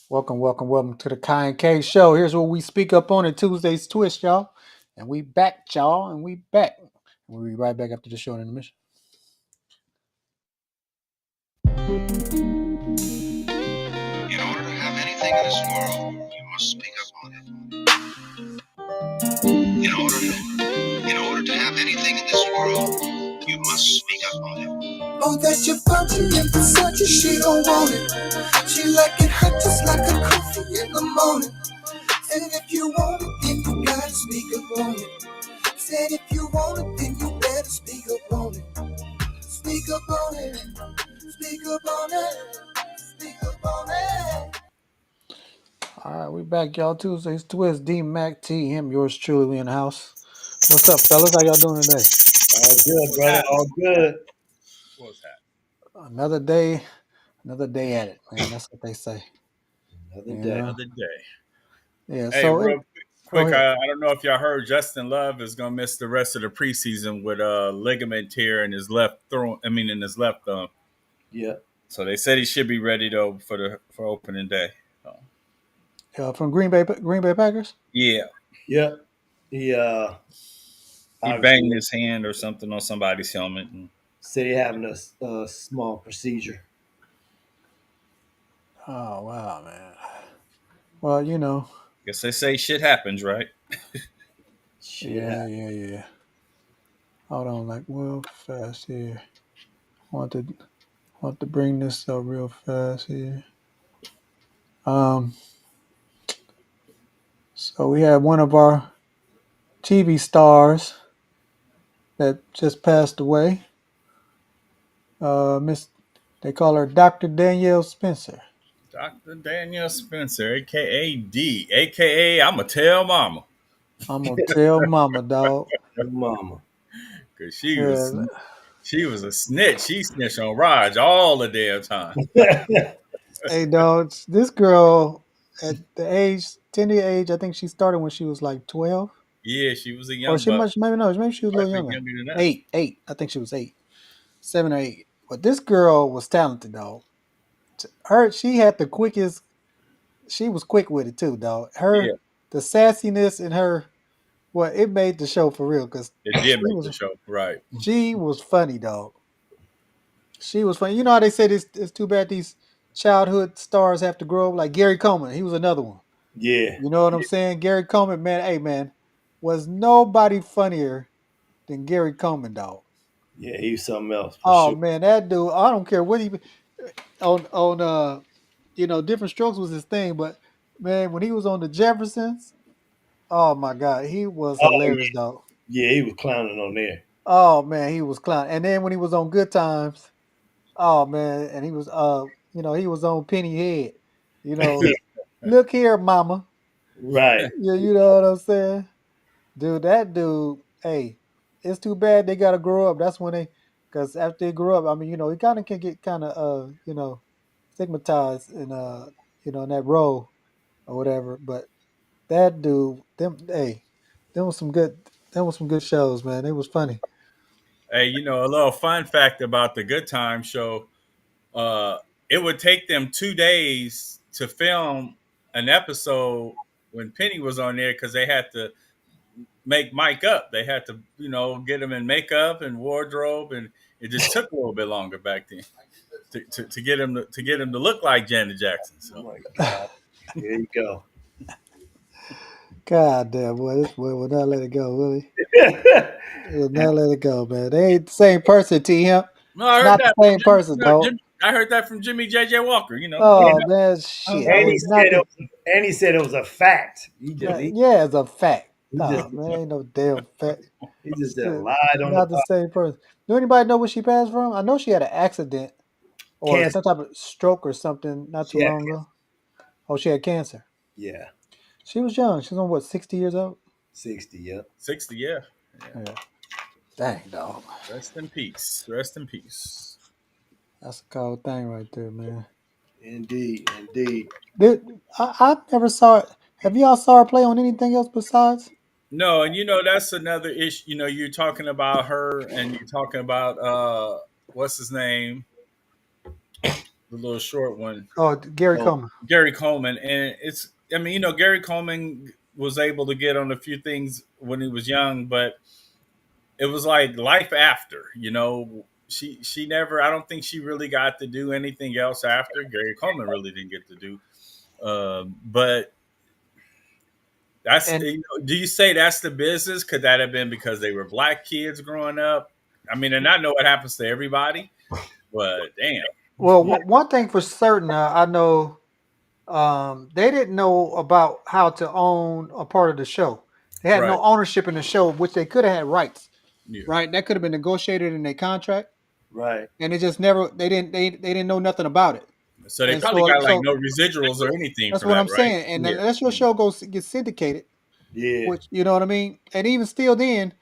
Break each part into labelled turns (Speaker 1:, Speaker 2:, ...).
Speaker 1: Welcome to the Khy And Kae show. Here's what we speak up on Tuesday's twist, y'all. And we back, y'all, and we back. We'll be right back after the show and intermission.
Speaker 2: In order to have anything in this world, you must speak up on it. In order to have anything in this world, you must speak up on it. Oh, that you're bumping in Versace, she don't want it. She like it hot just like a coffee in the morning. And if you want it, then you gotta speak up on it. Said if you want it, then you better speak up on it. Speak up on it. Speak up on it. Speak up on it.
Speaker 1: All right, we back, y'all. Tuesday's twist. D Mac T, him, yours truly, we in the house. What's up, fellas? How y'all doing today?
Speaker 3: All good,
Speaker 4: What's
Speaker 3: brother.
Speaker 4: happening?
Speaker 3: All good.
Speaker 4: What's happening?
Speaker 1: Another day at it, man. That's what they say.
Speaker 3: Another
Speaker 1: You
Speaker 3: day.
Speaker 1: know?
Speaker 4: Another day.
Speaker 1: Yeah,
Speaker 4: Hey,
Speaker 1: so
Speaker 4: real
Speaker 1: go
Speaker 4: quick,
Speaker 1: ahead.
Speaker 4: I don't know if y'all heard Justin Love is gonna miss the rest of the preseason with a ligament tear in his left thumb. I mean, in his left thumb.
Speaker 3: Yeah.
Speaker 4: So they said he should be ready though for opening day. So,
Speaker 1: From Green Bay Packers?
Speaker 4: yeah,
Speaker 3: Yeah. He
Speaker 4: he
Speaker 3: obviously
Speaker 4: banged his hand or something on somebody's helmet. And
Speaker 3: said he having a small procedure.
Speaker 1: Oh, wow, man. Well,
Speaker 4: guess they say shit happens, right?
Speaker 3: Shit
Speaker 1: yeah,
Speaker 3: happened.
Speaker 1: yeah. Hold on, like real fast here. Want to want to bring this up real fast here. Um, so we had one of our TV stars that just passed away. Miss, they call her Dr. Danielle Spencer.
Speaker 4: Dr. Daniel Spencer, aka D, aka I'ma tell Mama,
Speaker 1: I'm gonna tell Mama, dog.
Speaker 3: Your mama.
Speaker 4: because
Speaker 1: Yeah.
Speaker 4: she was a snitch. She snitched on Raj all the damn time.
Speaker 1: Hey, dog. This girl at the age, tender age, I think she started when she was like 12,
Speaker 4: Yeah, she was a
Speaker 1: or
Speaker 4: young
Speaker 1: she
Speaker 4: buck.
Speaker 1: much maybe no, maybe she was a
Speaker 4: Might
Speaker 1: little
Speaker 4: be
Speaker 1: younger.
Speaker 4: younger than that.
Speaker 1: 8. I think she was 8, 7 or 8. But this girl was talented, dog. She had the quickest. She was quick with it too, dog.
Speaker 4: Yeah,
Speaker 1: The sassiness in her, well, it made the show for real because
Speaker 4: it did make the show. Right.
Speaker 1: she was funny, dog. She was funny. You know how they said it's too bad these childhood stars have to grow up like Gary Coleman. He was another one.
Speaker 3: Yeah.
Speaker 1: You know what I'm saying? Gary Coleman, man. Hey, man, was nobody funnier than Gary Coleman, dog.
Speaker 3: Yeah, he was something else for
Speaker 1: Oh
Speaker 3: sure.
Speaker 1: man, that dude. I don't care what he on different strokes was his thing, but man, when he was on the Jeffersons, oh my God, he was
Speaker 3: Oh
Speaker 1: hilarious, dog.
Speaker 3: yeah, he was clowning on there.
Speaker 1: Oh man, he was clown. And then when he was on Good Times, oh man, and he was he was on Penny Head. You know, look here, Mama.
Speaker 3: Right.
Speaker 1: Yeah, you know what I'm saying, dude. That dude. Hey, it's too bad they gotta grow up. That's when because after they grow up, I mean, he kind of can get kind of stigmatized in that role or whatever. But that dude, them was some good, them was some good shows, man. It was funny.
Speaker 4: Hey, a little fun fact about the Good Time show. Uh, it would take them 2 days to film an episode when Penny was on there because they had to make Mike up. They had to, get him in makeup and wardrobe, and it just took a little bit longer back then to get him to look like Janet Jackson.
Speaker 3: Oh
Speaker 4: So
Speaker 3: my God. Here you go.
Speaker 1: God damn, boy, this boy will not let it go, will he? Will not let it go, man. They ain't the same person, T. Him.
Speaker 4: no, I heard
Speaker 1: Not the
Speaker 4: that from
Speaker 1: same person, dog.
Speaker 4: I heard that from Jimmy J.J. Walker.
Speaker 1: Oh man, shit.
Speaker 3: And
Speaker 1: It
Speaker 3: he
Speaker 1: was not
Speaker 3: said
Speaker 1: the.
Speaker 3: it was a fact.
Speaker 1: Yeah, it's a fact.
Speaker 3: He just
Speaker 1: Nah, man, ain't no damn fact.
Speaker 3: he just
Speaker 1: Shit,
Speaker 3: lied on the
Speaker 1: not the same person. Do anybody know what she passed from? I know she had an accident or
Speaker 3: cancer.
Speaker 1: some type of stroke or something not too
Speaker 3: She had
Speaker 1: long ago. Oh, she had cancer.
Speaker 3: yeah,
Speaker 1: She was young. She was on what, 60 years old?
Speaker 3: 60. Yep.
Speaker 4: 60, yeah. Yeah.
Speaker 1: Yeah. Dang, dog.
Speaker 4: Rest in peace. Rest in peace.
Speaker 1: That's a cold thing right there, man.
Speaker 3: Indeed, indeed.
Speaker 1: I never saw it. Have y'all saw her play on anything else besides?
Speaker 4: No, and that's another issue. You're talking about her and you're talking about what's his name? the little short one.
Speaker 1: Oh, Gary
Speaker 4: Oh,
Speaker 1: Coleman.
Speaker 4: Gary Coleman, and it's. I mean, Gary Coleman was able to get on a few things when he was young, but it was like life after. She never. I don't think she really got to do anything else after. Gary Coleman really didn't get to do. But that's.
Speaker 1: And
Speaker 4: Do you say that's the business? Could that have been because they were black kids growing up? I mean, and I know what happens to everybody, but damn.
Speaker 1: well, one thing for certain, I know they didn't know about how to own a part of the show. They had
Speaker 4: Right.
Speaker 1: no ownership in the show, which they could have had rights,
Speaker 4: Yeah.
Speaker 1: right? That could have been negotiated in their contract,
Speaker 3: Right.
Speaker 1: and it just never. They didn't know nothing about it,
Speaker 4: So they
Speaker 1: and
Speaker 4: probably got like
Speaker 1: so
Speaker 4: no residuals or anything
Speaker 1: that's
Speaker 4: for
Speaker 1: what
Speaker 4: that,
Speaker 1: I'm
Speaker 4: right?
Speaker 1: saying. And
Speaker 4: Yeah.
Speaker 1: unless your show gets syndicated,
Speaker 3: Yeah.
Speaker 1: which you know what I mean, and even still, then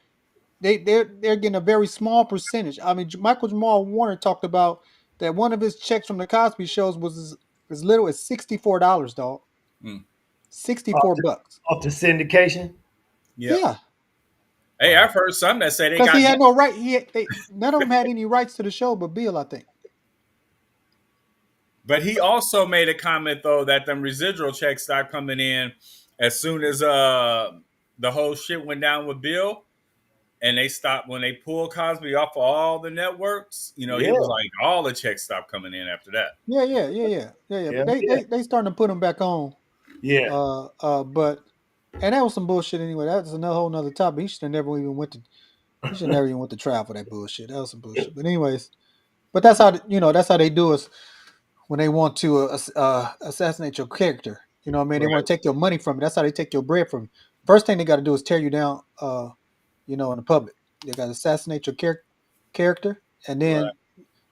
Speaker 1: they're getting a very small percentage. I mean, Michael Jamal Warner talked about that one of his checks from the Cosby shows was as little as $64, dog.
Speaker 4: Mm.
Speaker 1: 64
Speaker 3: Off the,
Speaker 1: bucks.
Speaker 3: off the syndication.
Speaker 4: Yeah.
Speaker 1: Yeah,
Speaker 4: Hey,
Speaker 3: Wow.
Speaker 4: I've heard some that say they
Speaker 1: because he
Speaker 4: got
Speaker 1: had
Speaker 4: nothing.
Speaker 1: no right. None of them had any rights to the show, but Bill, I think.
Speaker 4: But he also made a comment though that them residual checks start coming in as soon as the whole shit went down with Bill, and they stopped when they pulled Cosby off of all the networks. He
Speaker 3: Yeah.
Speaker 4: was like all the checks stopped coming in after that.
Speaker 1: Yeah. But
Speaker 3: Yeah.
Speaker 1: they
Speaker 3: Yeah.
Speaker 1: they they starting to put him back on.
Speaker 3: Yeah.
Speaker 1: But and that was some bullshit anyway. That's another whole nother topic. He should have never even went to. He should never even went to trial for that bullshit. That was some bullshit. But anyways, but that's how they do us when they want to assassinate your character. You know what I mean? They
Speaker 4: Right.
Speaker 1: want to take your money from you. That's how they take your bread from you. First thing they got to do is tear you down. In the public, they got to assassinate your character, and
Speaker 4: Right.
Speaker 1: then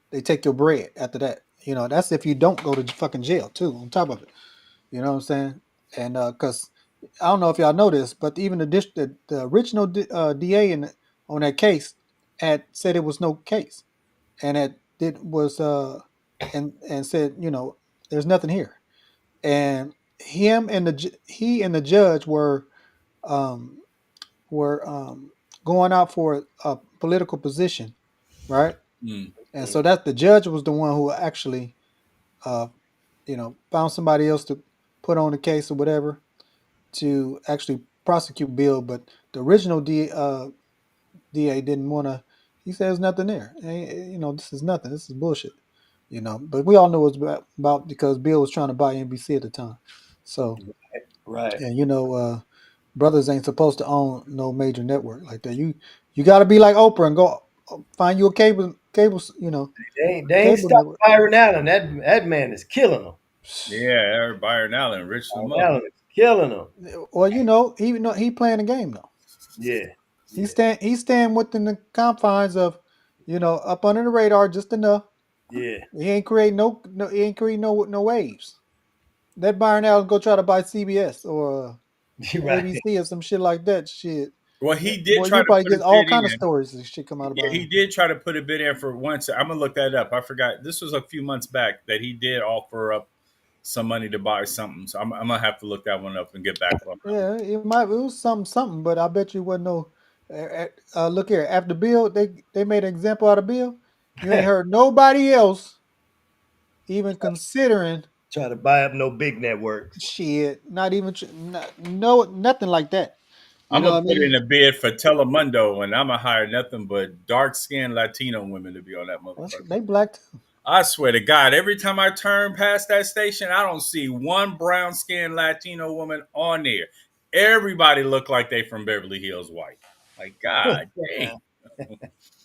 Speaker 1: they take your bread after that. That's if you don't go to fucking jail too. On top of it, you know what I'm saying? And because I don't know if y'all know this, but even the original DA on that case had said it was no case, and it was and said there's nothing here, and he and the judge um were going out for a political position, right?
Speaker 4: Mm.
Speaker 1: And so that the judge was the one who actually uh found somebody else to put on the case or whatever to actually prosecute Bill, but the original DA didn't want to. He said there's nothing there. This is nothing. This is bullshit. But we all know it's about because Bill was trying to buy NBC at the time. So,
Speaker 3: Right.
Speaker 1: and brothers ain't supposed to own no major network like that. You got to be like Oprah and go find you a
Speaker 3: They ain't
Speaker 1: cable
Speaker 3: stopped
Speaker 1: network.
Speaker 3: Byron Allen. That man is killing them.
Speaker 4: Yeah, Eric Byron Allen, rich the
Speaker 3: Byron
Speaker 4: mother.
Speaker 3: Allen is killing them.
Speaker 1: Well, he playing the game though.
Speaker 3: Yeah.
Speaker 1: He's
Speaker 3: Yeah.
Speaker 1: staying within the confines of, up under the radar just enough.
Speaker 3: Yeah.
Speaker 1: He ain't creating no waves. Let Byron Allen go try to buy CBS or
Speaker 3: You're right.
Speaker 1: ABC or some shit like that. Shit,
Speaker 4: Well, he did
Speaker 1: boy,
Speaker 4: try
Speaker 1: you
Speaker 4: to
Speaker 1: probably
Speaker 4: put a
Speaker 1: get all
Speaker 4: bid
Speaker 1: kind of
Speaker 4: in.
Speaker 1: stories and shit come out of
Speaker 4: Yeah, he
Speaker 1: Byron.
Speaker 4: did try to put a bid in for once. I'm gonna look that up. I forgot. This was a few months back that he did offer up some money to buy something. So I'm gonna have to look that one up and get back on that one.
Speaker 1: Yeah, it was something, but I bet you wasn't no. Look here, after Bill, they made an example out of Bill. You ain't heard nobody else even considering
Speaker 3: Try to buy up no big network.
Speaker 1: shit. Not even no nothing like that. You
Speaker 4: I'm
Speaker 1: know
Speaker 4: gonna
Speaker 1: what I
Speaker 4: put in
Speaker 1: mean?
Speaker 4: a bid for Telemundo, and I'm gonna hire nothing but dark skinned Latino women to be on that motherfucker.
Speaker 1: They black too.
Speaker 4: I swear to God, every time I turn past that station, I don't see one brown skinned Latino woman on there. Everybody look like they from Beverly Hills white. Like, God dang.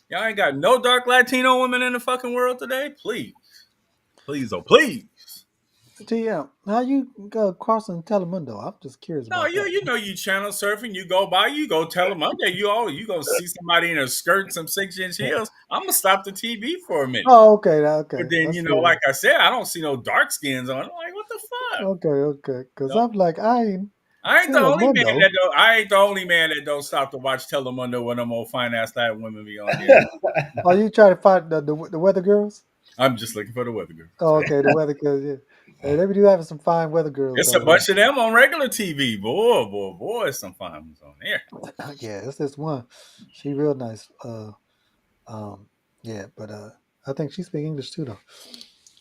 Speaker 4: Y'all ain't got no dark Latino women in the fucking world today? Please. Please, oh please.
Speaker 1: TM, how you go crossing Telemundo? I'm just curious
Speaker 4: No,
Speaker 1: about that.
Speaker 4: you channel surfing, you go by, you go tell them Monday, you gonna see somebody in a skirt and some 6-inch heels. I'm gonna stop the TV for a minute.
Speaker 1: Oh, okay,
Speaker 4: But
Speaker 1: okay.
Speaker 4: then,
Speaker 1: I see
Speaker 4: like
Speaker 1: that.
Speaker 4: I said, I don't see no dark skins on. I'm like, what the fuck?
Speaker 1: Okay. Because
Speaker 4: No.
Speaker 1: I'm like, I ain't
Speaker 4: I ain't the only man
Speaker 1: Telemundo.
Speaker 4: that don't. I ain't the only man that don't stop to watch Telemundo when them old fine ass Latin women be on there.
Speaker 1: Oh, you try to find the weather girls?
Speaker 4: I'm just looking for the weather girls.
Speaker 1: Oh, okay, the weather girls. Yeah, hey, they be do having some fine weather girls
Speaker 4: It's a
Speaker 1: over there.
Speaker 4: bunch of them on regular TV. Boy, some fine ones on there.
Speaker 1: Yeah, it's this one. She real nice. Um, yeah, but I think she speak English too though.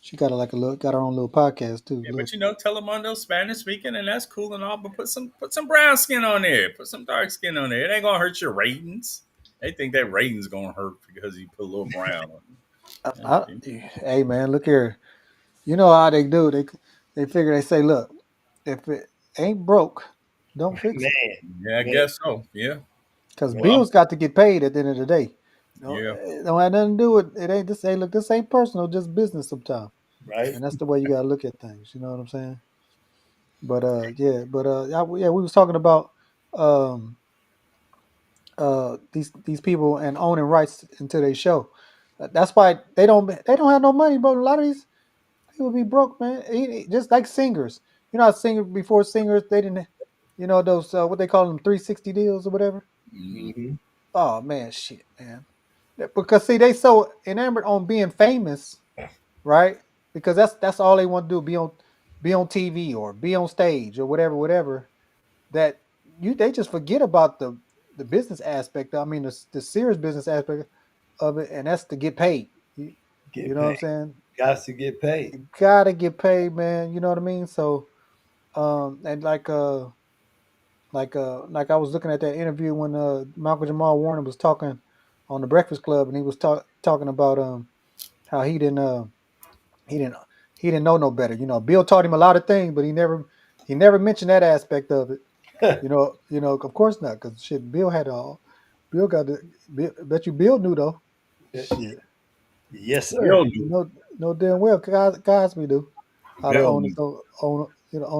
Speaker 1: She got like a little, got her own little podcast too.
Speaker 4: Yeah,
Speaker 1: Little,
Speaker 4: but Telemundo's Spanish speaking, and that's cool and all. But put some brown skin on there. Put some dark skin on there. It ain't gonna hurt your ratings. They think that ratings gonna hurt because you put a little brown on it.
Speaker 1: hey man, look here. You know how they do? They figure they say, look, if it ain't broke, don't fix it.
Speaker 3: Man,
Speaker 4: Yeah, I
Speaker 3: man,
Speaker 4: guess so. Yeah.
Speaker 1: Because
Speaker 3: man,
Speaker 1: bills got to get paid at the end of the day. No,
Speaker 4: Yeah.
Speaker 1: it don't have nothing to do with it. Ain't this? Hey, look, this ain't personal, just business sometimes.
Speaker 3: right?
Speaker 1: And that's the way you gotta look at things. You know what I'm saying? But yeah, but yeah, we was talking about um these people and owning rights into their show. That's why they don't have no money, bro. A lot of these people be broke, man. Just like singers. You know, how singers before singers they didn't, those what they call them 360 deals or whatever.
Speaker 4: Mhm.
Speaker 3: Hmm.
Speaker 1: Oh man, shit, man. Because see, they so enamored on being famous, right? Because that's all they want to do, be on TV or be on stage or whatever. That they just forget about the business aspect. I mean, the serious business aspect of it, and that's to get paid. You
Speaker 3: Get
Speaker 1: know what I'm
Speaker 3: paid.
Speaker 1: saying?
Speaker 3: Got to get paid.
Speaker 1: You gotta get paid, man. You know what I mean? So, and like I was looking at that interview when Malcolm Jamal Warner was talking on the Breakfast Club, and he was talking about how he didn't he didn't know no better. You know, Bill taught him a lot of things, but he never mentioned that aspect of it. Of course not, because shit, Bill had all. Bill got the. Bet you Bill knew though. Shit,
Speaker 3: Yes, sir.
Speaker 4: Bill
Speaker 1: you
Speaker 4: knew.
Speaker 1: know damn well Cosby do how to
Speaker 4: Bill
Speaker 1: own his
Speaker 4: knew.
Speaker 1: own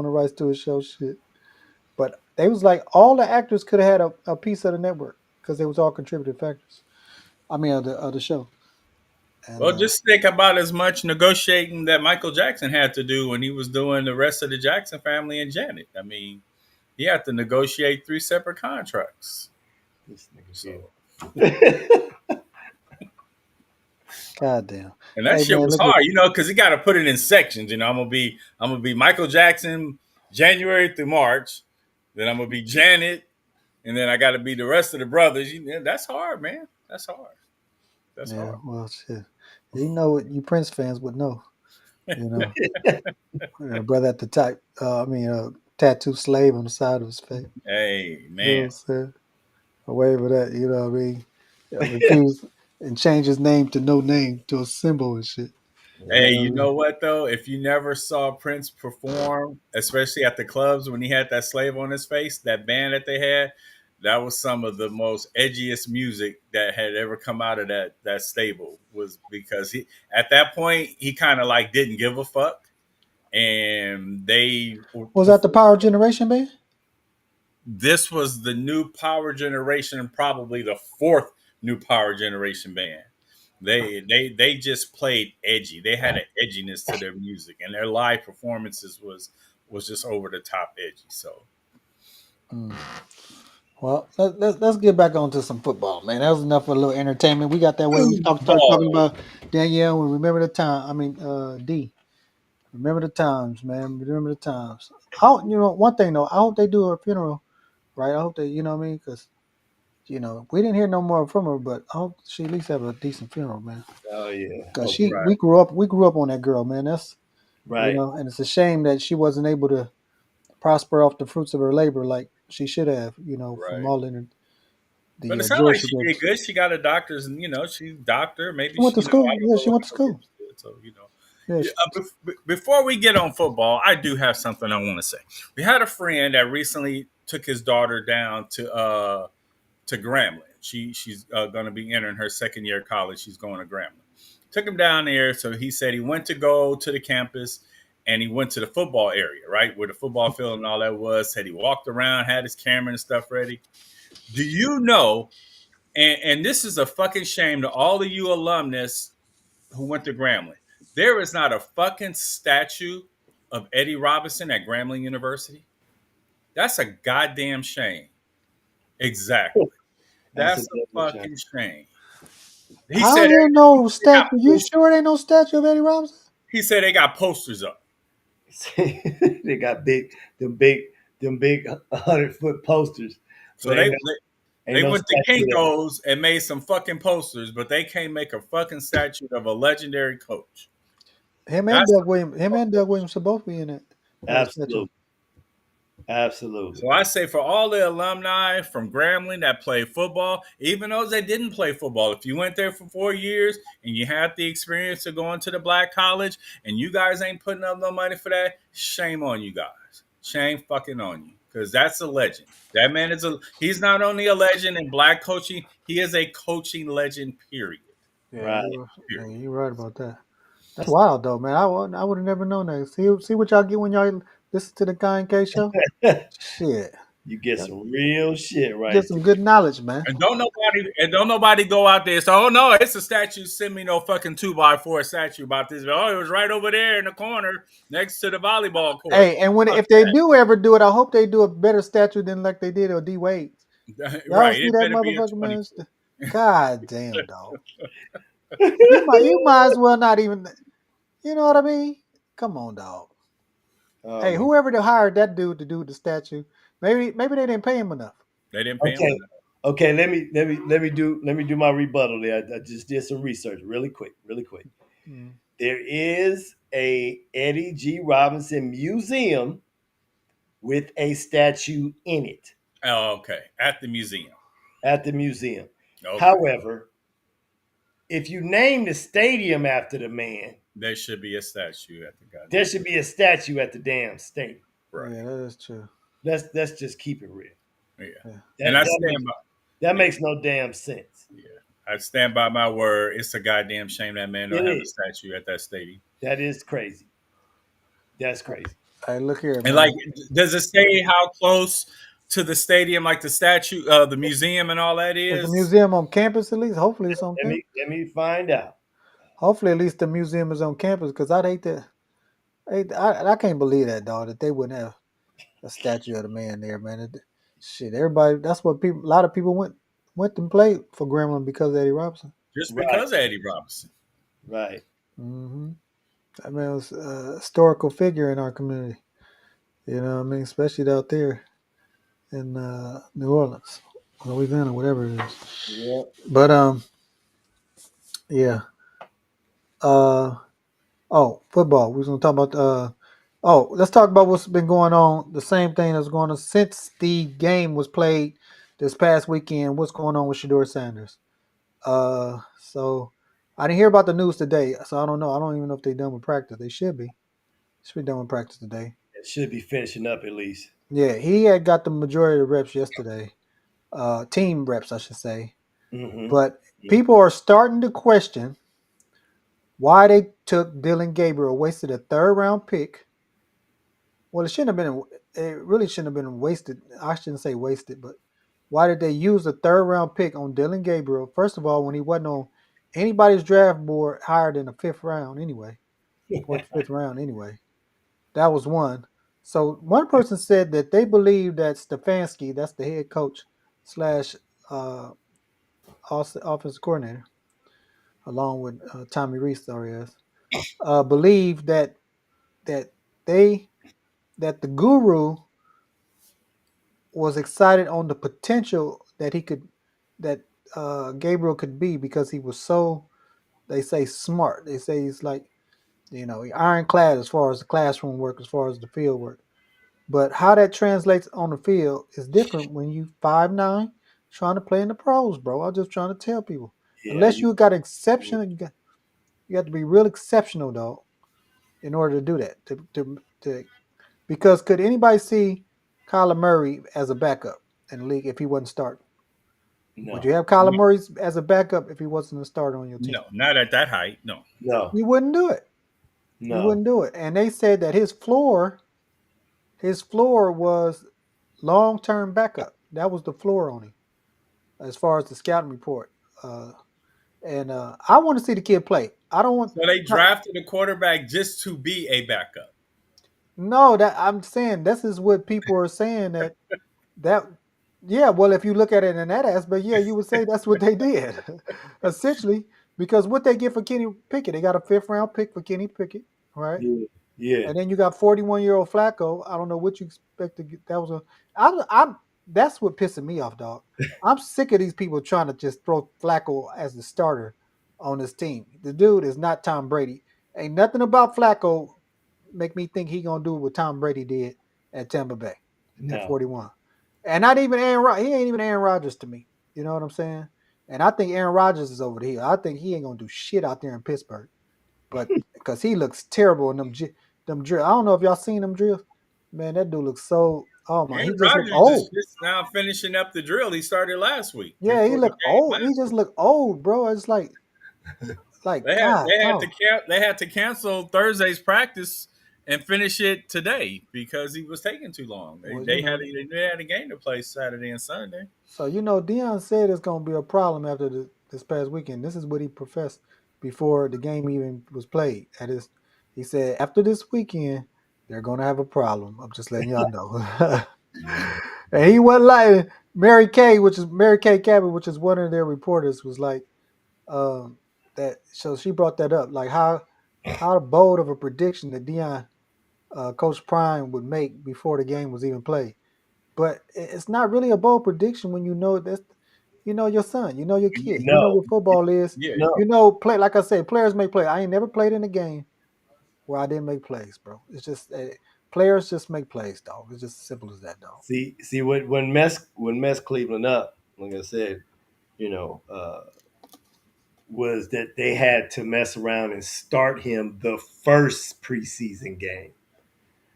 Speaker 1: the rights to his show. Shit, but they was like all the actors could have had a piece of the network because they was all contributing factors. I mean, of the show, and
Speaker 4: Well, just think about as much negotiating that Michael Jackson had to do when he was doing the rest of the Jackson family and Janet. I mean, he had to negotiate three separate contracts.
Speaker 3: This nigga
Speaker 4: So,
Speaker 3: Bill.
Speaker 1: goddamn.
Speaker 4: and that
Speaker 1: Hey
Speaker 4: shit
Speaker 1: man,
Speaker 4: was
Speaker 1: look at
Speaker 4: hard, because he got to put it in sections. I'm gonna be Michael Jackson January through March, then I'm gonna be Janet, and then I got to be the rest of the brothers. That's hard, man. That's hard. That's
Speaker 1: yeah.
Speaker 4: hard.
Speaker 1: Well, shit. You know what you Prince fans would know. You know, brother at the top. Tattoo slave on the side of his face.
Speaker 4: Hey,
Speaker 1: You know what
Speaker 4: man.
Speaker 1: I'm saying? Away with that. You know what I mean? Refuse and change his name to no name to a symbol and shit. You
Speaker 4: Hey,
Speaker 1: know what
Speaker 4: you
Speaker 1: I mean?
Speaker 4: know what though? If you never saw Prince perform, especially at the clubs when he had that slave on his face, that band that they had, that was some of the most edgiest music that had ever come out of that stable. Was because he at that point he kind of like didn't give a fuck, and they
Speaker 1: Was that the
Speaker 4: performed.
Speaker 1: Power Generation band?
Speaker 4: This was the new Power Generation, and probably the fourth new Power Generation band. They just played edgy. They had an edginess to their music, and their live performances was just over the top edgy. So
Speaker 1: Mm. Well, let's get back onto some football, man. That was enough for a little entertainment. We got that way. We start talking
Speaker 4: ball.
Speaker 1: about Danielle. We remember the time. I mean, D. Remember the times, man. Remember the times. One thing though. I hope they do her funeral, right? I hope they, you know what I mean, because we didn't hear no more from her, but I hope she at least have a decent funeral, man.
Speaker 3: Oh yeah.
Speaker 1: Cause
Speaker 3: Okay.
Speaker 1: she,
Speaker 4: Right,
Speaker 1: we grew up on that girl, man. That's
Speaker 3: Right.
Speaker 1: and it's a shame that she wasn't able to prosper off the fruits of her labor like she should have, from
Speaker 4: right.
Speaker 1: all
Speaker 4: But
Speaker 1: the
Speaker 4: it sounds
Speaker 1: joy
Speaker 4: like
Speaker 1: she
Speaker 4: she
Speaker 1: gave
Speaker 4: did
Speaker 1: us.
Speaker 4: good. She got a doctor's, and she's a doctor. Maybe
Speaker 1: She went
Speaker 4: she,
Speaker 1: to school.
Speaker 4: I don't
Speaker 1: Yeah,
Speaker 4: know
Speaker 1: she
Speaker 4: what
Speaker 1: went to
Speaker 4: her career
Speaker 1: school.
Speaker 4: did. So
Speaker 1: Yeah,
Speaker 4: Yeah, before we get on football, I do have something I want to say. We had a friend that recently took his daughter down to Grambling. She's going to be entering her second year of college. She's going to Grambling. Took him down there, so he said he went to go to the campus and he went to the football area, right where the football field and all that was. Said he walked around, had his camera and stuff ready. Do you know? And this is a fucking shame to all of you alumnus who went to Grambling. There is not a fucking statue of Eddie Robinson at Grambling University. That's a goddamn shame. Exactly.
Speaker 3: That's a
Speaker 4: That's a
Speaker 3: double shame.
Speaker 4: fucking shame. He
Speaker 1: how
Speaker 4: said
Speaker 1: there no
Speaker 4: they got
Speaker 1: statue? You sure there ain't no statue of Eddie Robinson?
Speaker 4: he said they got posters up.
Speaker 3: They got them big 100-foot posters,
Speaker 4: So
Speaker 3: but
Speaker 4: they
Speaker 3: ain't
Speaker 4: they
Speaker 3: no
Speaker 4: went to
Speaker 3: statue there.
Speaker 4: Kinko's and made some fucking posters, but they can't make a fucking statue of a legendary coach.
Speaker 1: Him and
Speaker 4: That's
Speaker 1: Doug Williams, should both be in it. Have a statue.
Speaker 3: Absolutely. Absolutely.
Speaker 4: So I say for all the alumni from Grambling that play football, even those that didn't play football, if you went there for 4 years and you had the experience of going to the black college and you guys ain't putting up no money for that, shame on you guys. Shame fucking on you. Because that's a legend. That man is he's not only a legend in black coaching, he is a coaching legend, period.
Speaker 1: Yeah,
Speaker 3: Right.
Speaker 1: yeah,
Speaker 4: Period.
Speaker 1: you're right about that. That's wild though, man. I would have never known that. See what y'all get when y'all listen to the Khy and Kae show. Shit,
Speaker 3: You get
Speaker 1: y'all
Speaker 3: some real shit
Speaker 1: get
Speaker 3: right
Speaker 1: some good knowledge, man.
Speaker 4: And don't nobody go out there and say, "Oh no, it's a statue." Send me no fucking 2x4 statue about this. Oh, it was right over there in the corner next to the volleyball court.
Speaker 1: Hey, and when
Speaker 4: Fuck
Speaker 1: if they do ever do it, I hope they do a better statue than like they did on D Wade.
Speaker 4: that.
Speaker 1: Y'all
Speaker 4: Right.
Speaker 1: see
Speaker 4: It
Speaker 1: that
Speaker 4: better be a
Speaker 1: motherfucker, man?
Speaker 4: 24.
Speaker 1: God damn, dog. You might as well not even. You know what I mean? Come on, dog.
Speaker 3: Oh
Speaker 1: Hey,
Speaker 3: my.
Speaker 1: whoever they hired that dude to do the statue, maybe they didn't pay him enough.
Speaker 4: They didn't pay him
Speaker 3: Okay.
Speaker 4: enough.
Speaker 3: Okay, let me do my rebuttal there. I just did some research really quick, really quick.
Speaker 1: Mm.
Speaker 3: There is a Eddie G. Robinson museum with a statue in it
Speaker 4: Oh, okay. At the museum.
Speaker 3: at the museum.
Speaker 4: Okay.
Speaker 3: However, if you name the stadium after the man,
Speaker 4: There should be a statue at the
Speaker 3: there
Speaker 4: goddamn.
Speaker 3: should be a statue at the damn stadium.
Speaker 1: Yeah,
Speaker 4: Right.
Speaker 1: that is true.
Speaker 3: Let's just keep it real.
Speaker 4: Yeah.
Speaker 1: Yeah.
Speaker 4: And
Speaker 3: That
Speaker 4: I
Speaker 3: that
Speaker 4: stand
Speaker 3: makes
Speaker 4: by.
Speaker 3: that
Speaker 4: Yeah.
Speaker 3: makes no damn sense.
Speaker 4: Yeah. I stand by my word. It's a goddamn shame that man
Speaker 3: It
Speaker 4: don't have a
Speaker 3: is.
Speaker 4: statue at that stadium.
Speaker 3: That is crazy. That's crazy.
Speaker 1: Hey, look here,
Speaker 4: And like,
Speaker 1: man.
Speaker 4: does it say how close to the stadium, like the statue, the museum, and all that
Speaker 1: Is the
Speaker 4: is?
Speaker 1: museum on campus at least? Hopefully it's on
Speaker 3: Let
Speaker 1: campus.
Speaker 3: me let me find out.
Speaker 1: Hopefully at least the museum is on campus because I'd hate to. I can't believe that dog that they wouldn't have a statue of the man there, man. Shit, everybody. That's what people. A lot of people went and played for Gremlin because of Eddie Robinson.
Speaker 4: Just
Speaker 3: Right,
Speaker 4: because of Eddie Robinson.
Speaker 3: right.
Speaker 1: Hmm. I mean, it was a historical figure in our community. You know what I mean? Especially out there in New Orleans, Louisiana, whatever it is.
Speaker 3: Yeah.
Speaker 1: But yeah. Uh, oh, football. We was gonna talk about. Let's talk about what's been going on. The same thing that's going on since the game was played this past weekend. What's going on with Shador Sanders? So I didn't hear about the news today, so I don't know. I don't even know if they're done with practice. They should be. Should be done with practice today.
Speaker 3: It should be finishing up at least.
Speaker 1: Yeah, he had got the majority of the reps yesterday. Team reps, I should say.
Speaker 3: Mm-hmm.
Speaker 1: But people are starting to question why they took Dylan Gabriel, wasted a third round pick. Well, it shouldn't have been. It really shouldn't have been wasted. I shouldn't say wasted, but why did they use the third round pick on Dylan Gabriel? First of all, when he wasn't on anybody's draft board higher than the fifth round anyway, fourth, fifth round anyway. That was one. So one person said that they believe that Stefanski, that's the head coach slash uh, offensive coordinator, along with Tommy Reese, sorry, believe that they that the guru was excited on the potential that he could that Gabriel could be because he was so they say smart. They say he's like ironclad as far as the classroom work, as far as the field work. But how that translates on the field is different when you 5'9", trying to play in the pros, bro. I'm just trying to tell people.
Speaker 3: Yeah,
Speaker 1: Unless you got exceptional, you got to be real exceptional, dog, in order to do that. To because could anybody see Kyler Murray as a backup in the league if he wasn't starting? Would
Speaker 3: no,
Speaker 1: you have Kyler Murray as a backup if he wasn't a starter on your team?
Speaker 4: No, not at that height. No.
Speaker 3: no,
Speaker 1: You wouldn't do it. You
Speaker 3: no.
Speaker 1: wouldn't do it. And they said that his floor was long term backup. That was the floor on him as far as the scouting report. Uh, and I want to see the kid play. I don't want.
Speaker 4: So they drafted a quarterback just to be a backup.
Speaker 1: No, that I'm saying this is what people are saying that yeah, well, if you look at it in that aspect, yeah, you would say that's what they did, essentially, because what they get for Kenny Pickett, they got a fifth round pick for Kenny Pickett, right?
Speaker 3: Yeah, yeah,
Speaker 1: And then you got 41-year-old Flacco. I don't know what you expect to get. That was a. I'm. That's what pissing me off, dog. I'm sick of these people trying to just throw Flacco as the starter on this team. The dude is not Tom Brady, Ain't nothing about Flacco make me think he gonna do what Tom Brady did at Tampa Bay at
Speaker 3: No.
Speaker 1: 41. And not even Aaron Rodgers. He ain't even Aaron Rodgers to me. You know what I'm saying? And I think Aaron Rodgers is over the hill. I think he ain't gonna do shit out there in Pittsburgh. But because he looks terrible in them drills. I don't know if y'all seen them drills. Man, that dude looks so. Oh my, he
Speaker 4: Aaron
Speaker 1: just look
Speaker 4: Rodgers is
Speaker 1: old.
Speaker 4: just now finishing up the drill he started last week
Speaker 1: Yeah, he
Speaker 4: before the
Speaker 1: look
Speaker 4: game
Speaker 1: old. He
Speaker 4: last
Speaker 1: just
Speaker 4: week.
Speaker 1: look old, bro. It's like
Speaker 4: They had
Speaker 1: God,
Speaker 4: they had to
Speaker 1: dog.
Speaker 4: they had to cancel Thursday's practice and finish it today because he was taking too long. They
Speaker 1: Well,
Speaker 4: they had they had a game to play Saturday and Sunday.
Speaker 1: so Dion said it's gonna be a problem after this past weekend. This is what he professed before the game even was played. He said after this weekend they're gonna have a problem. I'm just letting y'all know. And he wasn't lying. Mary Kay Cabot, which is one of their reporters, was like um, that. So she brought that up, like how bold of a prediction that Dion, Coach Prime, would make before the game was even played. But it's not really a bold prediction when you know that's your son, you know your
Speaker 3: You
Speaker 1: kid, you know
Speaker 3: know.
Speaker 1: what football is.
Speaker 4: Yeah,
Speaker 3: No.
Speaker 1: Play like I said, players make play. I ain't never played in a game where I didn't make plays, bro. It's just players just make plays, dog. It's just as simple as that, dog.
Speaker 3: See what when mess Cleveland up, like I said, you know, was that they had to mess around and start him the first preseason game.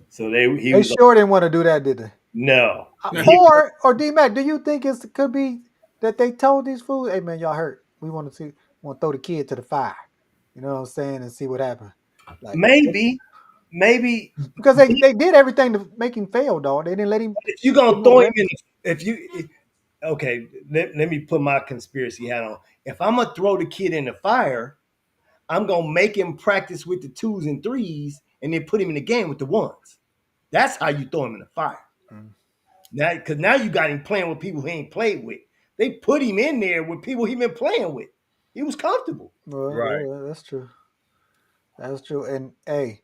Speaker 3: So he
Speaker 1: They
Speaker 3: was like,
Speaker 1: sure didn't want to do that, did they?
Speaker 3: no. He
Speaker 1: Or D Mac, do you think it could be that they told these fools, "Hey man, y'all hurt. We want to throw the kid to the fire." You know what I'm saying, and see what happened. Like
Speaker 3: maybe
Speaker 1: because they did everything to make him fail, dog. They didn't let him
Speaker 3: if you're
Speaker 1: give
Speaker 3: gonna
Speaker 1: him no
Speaker 3: throw him in,
Speaker 1: reps.
Speaker 3: okay, let me put my conspiracy hat on. If I'm gonna throw the kid in the fire, I'm gonna make him practice with the twos and threes, and then put him in the game with the ones. That's how you throw him in the fire.
Speaker 1: Mm.
Speaker 3: Now, because now you got him playing with people he ain't played with. They put him in there with people he been playing with. He was comfortable.
Speaker 1: Well,
Speaker 4: right.
Speaker 1: yeah, that's true. That's true. And hey,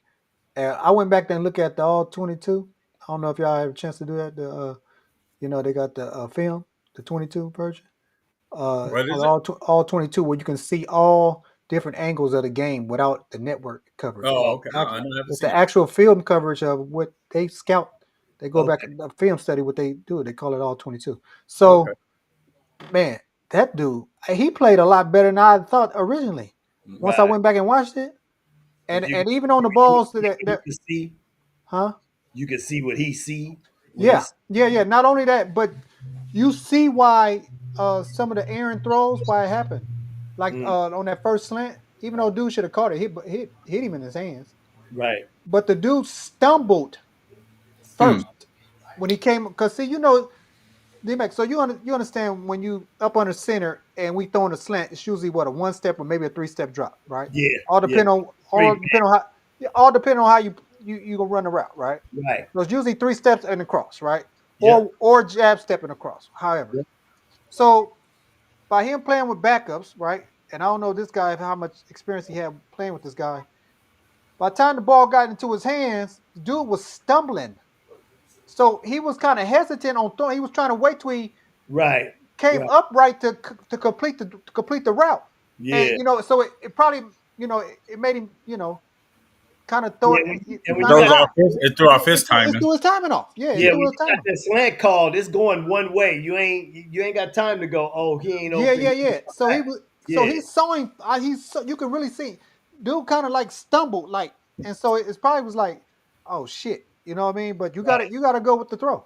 Speaker 1: I went back there and looked at the all 22. I don't know if y'all have a chance to do that. They got the film, the 22 version.
Speaker 4: What
Speaker 1: On
Speaker 4: is it?
Speaker 1: all 22 where you can see all different angles of the game without the network coverage.
Speaker 4: Oh, okay. I never
Speaker 1: It's the
Speaker 4: seen it.
Speaker 1: actual film coverage of what they scout. They go back
Speaker 3: Okay.
Speaker 1: and the film study what they do. They call it all 22.
Speaker 4: Okay.
Speaker 1: So man, that dude, he played a lot better than I thought originally. Once I
Speaker 3: Right.
Speaker 1: went back and watched it, and
Speaker 3: Because
Speaker 1: and even on the balls
Speaker 3: you
Speaker 1: that
Speaker 3: can see,
Speaker 1: huh?
Speaker 3: you can see what he see when
Speaker 1: Yeah,
Speaker 3: he's.
Speaker 1: yeah. Not only that, but you see why some of the Aaron throws why it happened. Like
Speaker 3: Mm,
Speaker 1: on that first slant, even though dude should have caught it, hit him in his hands.
Speaker 3: right.
Speaker 1: But the dude stumbled
Speaker 4: Hmm.
Speaker 1: first when he came. Cause see, D-Mac, so you understand when you up under center and we throwing a slant, it's usually what a one step or maybe a three step drop, right?
Speaker 3: Yeah.
Speaker 1: All
Speaker 3: Yeah.
Speaker 1: depend on
Speaker 3: Straight
Speaker 1: all depend on how yeah, all depend on how you gonna run the route, right?
Speaker 3: back. Right.
Speaker 1: So it's usually three steps and across, right?
Speaker 3: Yep.
Speaker 1: Or jab stepping across, however.
Speaker 3: Yep.
Speaker 1: So by him playing with backups, right? And I don't know this guy how much experience he had playing with this guy. By the time the ball got into his hands, the dude was stumbling. So he was kind of hesitant on throwing. He was trying to wait till he
Speaker 3: Right.
Speaker 1: came
Speaker 3: Right.
Speaker 1: upright to complete the route. And
Speaker 3: Yeah.
Speaker 1: so it probably it made him kind of throw
Speaker 3: Yeah.
Speaker 1: it
Speaker 3: And when you
Speaker 1: kind of
Speaker 4: Throws
Speaker 3: got
Speaker 1: high.
Speaker 4: off his, it threw off his
Speaker 1: It
Speaker 4: timing.
Speaker 1: threw his timing off. Yeah, it
Speaker 3: yeah, when
Speaker 1: threw his
Speaker 3: you got
Speaker 1: timing.
Speaker 3: that slant called, it's going one way. You ain't got time to go. Oh, he ain't
Speaker 1: Yeah,
Speaker 3: open.
Speaker 1: yeah,
Speaker 3: He
Speaker 1: yeah. So he was, so
Speaker 3: yeah.
Speaker 1: he saw him. You can really see, dude, kind of like stumbled, like, and so it's probably was like, oh shit, you know what I mean? But
Speaker 3: Right.
Speaker 1: you gotta go with the throw.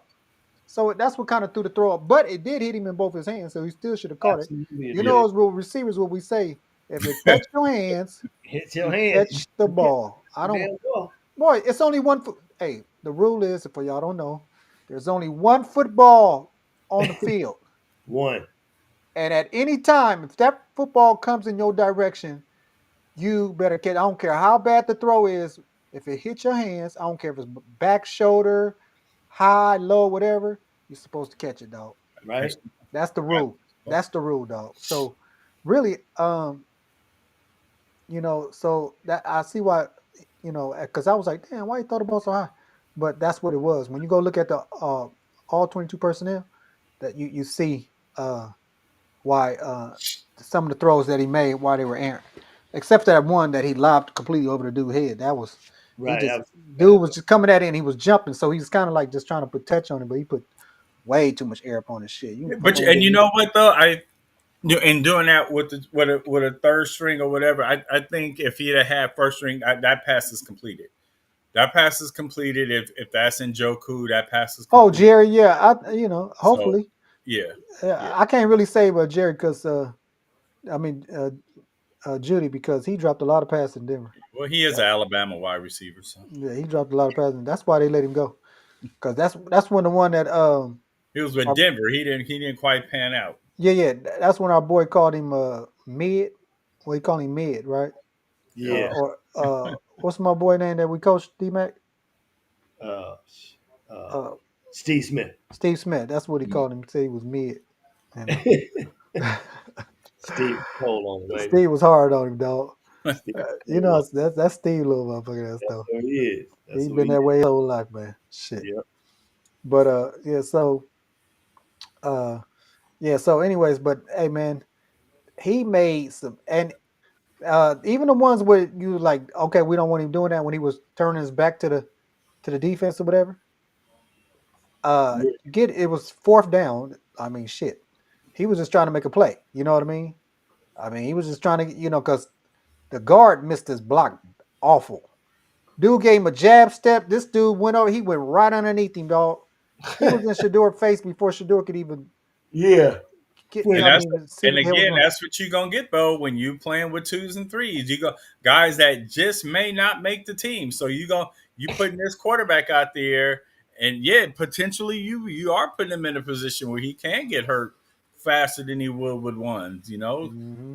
Speaker 1: So that's what kind of threw the throw up, but it did hit him in both his hands, so he still should have caught it.
Speaker 3: Absolutely, it
Speaker 1: You
Speaker 3: did.
Speaker 1: know, as receivers, what we say, if it touch your hands,
Speaker 3: Hit your
Speaker 1: you
Speaker 3: hands.
Speaker 1: catch the
Speaker 3: You catch
Speaker 1: ball. I
Speaker 3: the
Speaker 1: don't,
Speaker 3: damn ball.
Speaker 1: boy, it's only one foot. Hey, the rule is, for y'all don't know, there's only one football on the field.
Speaker 3: One.
Speaker 1: And at any time, if that football comes in your direction, you better catch. I don't care how bad the throw is. If it hits your hands, I don't care if it's back, shoulder, high, low, whatever. You're supposed to catch it, dog.
Speaker 3: Right.
Speaker 1: That's the rule. That's the rule, dog. So really, so that I see why, because I was like, damn, why you throw the ball so high? But that's what it was. When you go look at the all 22 personnel, that you see why some of the throws that he made, why they were errant. except that one that he lobbed completely over the dude's head. That was he
Speaker 3: Right. That
Speaker 1: just
Speaker 3: was bad
Speaker 1: dude was
Speaker 3: though.
Speaker 1: just coming at it and he was jumping, so he was kind of like just trying to put touch on it, but he put way too much air up on his shit. You
Speaker 4: But
Speaker 1: fucking
Speaker 4: and
Speaker 1: with
Speaker 4: you
Speaker 1: me.
Speaker 4: know what though, in doing that with a third string or whatever, I think if he'd have had first string, that pass is completed. That pass is completed. If that's in Joku, that pass is
Speaker 1: Oh,
Speaker 4: completed.
Speaker 1: Jerry, yeah,
Speaker 4: So
Speaker 1: hopefully,
Speaker 4: yeah, yeah.
Speaker 1: I can't really say about Jerry because I mean Judy because he dropped a lot of passes in Denver.
Speaker 4: Well, he is an Alabama wide receiver, so
Speaker 1: Yeah, he dropped a lot of passes. That's why they let him go because that's when the one that
Speaker 4: he was with
Speaker 1: our,
Speaker 4: Denver. He didn't quite pan out.
Speaker 1: yeah, that's when our boy called him mid. Well, he called him mid, right?
Speaker 4: Yeah.
Speaker 3: Yeah.
Speaker 1: Or what's my boy name that we coached D Mac?
Speaker 3: Uh, uh,
Speaker 1: Uh,
Speaker 3: Steve Smith.
Speaker 1: Steve Smith. That's what he called him. He said he was mid, and
Speaker 3: Steve Cole on it, baby.
Speaker 1: Steve was hard on him, dog.
Speaker 3: Steve
Speaker 1: You
Speaker 3: Cole
Speaker 1: know,
Speaker 3: on.
Speaker 1: that's Steve, little motherfucker. That's
Speaker 3: That's
Speaker 1: though.
Speaker 3: who he is. That's
Speaker 1: He
Speaker 3: who he
Speaker 1: been that way his whole life, man. Shit.
Speaker 3: is. Yep.
Speaker 1: But yeah. So yeah. So anyways, but hey, man, he made some, and even the ones where you like, okay, we don't want him doing that when he was turning his back to the defense or whatever.
Speaker 3: Yeah.
Speaker 1: Get it was fourth down. I mean, shit. He was just trying to make a play. You know what I mean? I mean, he was just trying to, because the guard missed his block awful. Dude gave him a jab step. This dude went over. He went right underneath him, dog. He was in Shador's face before Shador could even
Speaker 3: Yeah.
Speaker 1: get.
Speaker 3: Well,
Speaker 4: And
Speaker 1: I
Speaker 4: that's
Speaker 1: mean, see
Speaker 4: and
Speaker 1: what the hell was
Speaker 4: again,
Speaker 1: going.
Speaker 4: that's what you're gonna get though when you playing with twos and threes. You go guys that just may not make the team. So you putting this quarterback out there, and yeah, potentially you are putting him in a position where he can get hurt faster than he would with ones.
Speaker 1: Mm-hmm.